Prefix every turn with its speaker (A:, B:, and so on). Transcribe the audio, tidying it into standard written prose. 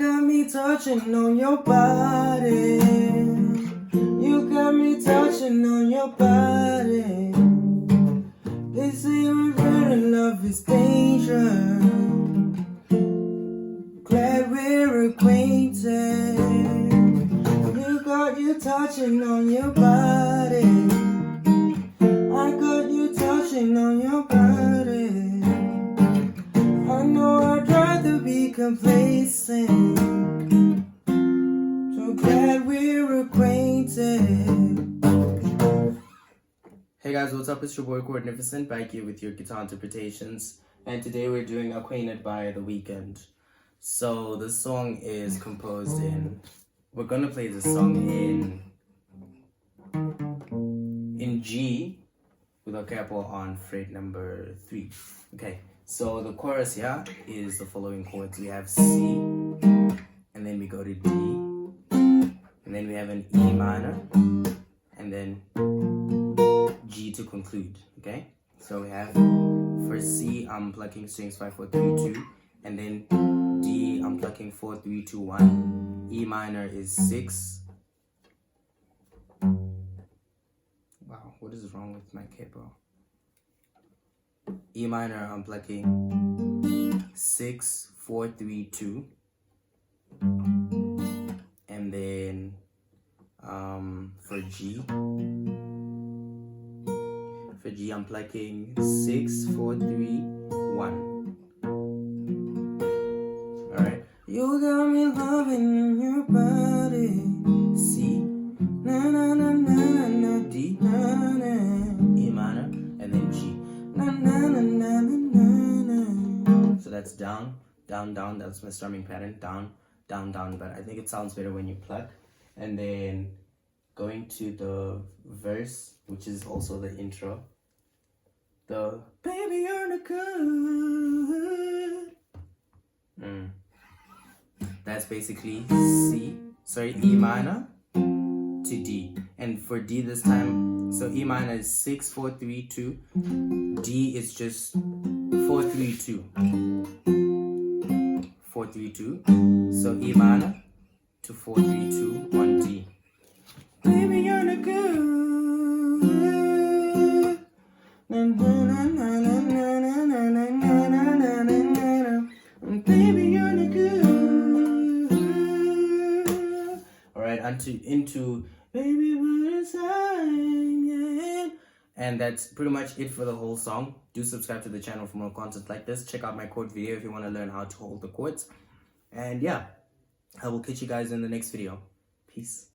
A: got me touching on your body. You got me touching on your body. They say we're real and love is danger. Glad we're acquainted. You got you touching on your body. I got you touching on your body. I know I'd rather be complacent. So glad we're acquainted. Hey guys, what's up? It's your boy Coordinificent back here with your guitar interpretations. And today we're doing Acquainted by The Weeknd. So the song is composed in... We're gonna play the song in G with a capo on fret number 3. Okay, so the chorus here is the following chords. We have C, and then we go to D, and then we have an E minor, and then G to conclude. Okay, so we have for C, I'm plucking strings 5, 4, 3, 2, and then D, I'm plucking 4, 3, 2, 1. E minor is 6. Wow, what is wrong with my capo? E minor, I'm plucking 6, 4, 3, 2. And then for G, I'm plucking 6, 4, 3, 1. Alright. You got me loving your body. C, na na na na na na, D, na na, E minor, and then G, na na na na na na. So that's down, down, down. That's my strumming pattern. Down, down, down. But I think it sounds better when you pluck. And then going to the verse, which is also the intro. The baby you're the good. That's basically E minor to D. And for D this time, so E minor is 6, 4, 3, 2. D is just 4, 3, 2. 4, 3, 2. So E minor to 4, 3, 2 on D. Baby, you're the good. Baby, you're the good. Alright, into baby, put aside, yeah. And that's pretty much it for the whole song. Do subscribe to the channel for more content like this. Check out my chord video if you want to learn how to hold the chords. And yeah, I will catch you guys in the next video. Peace.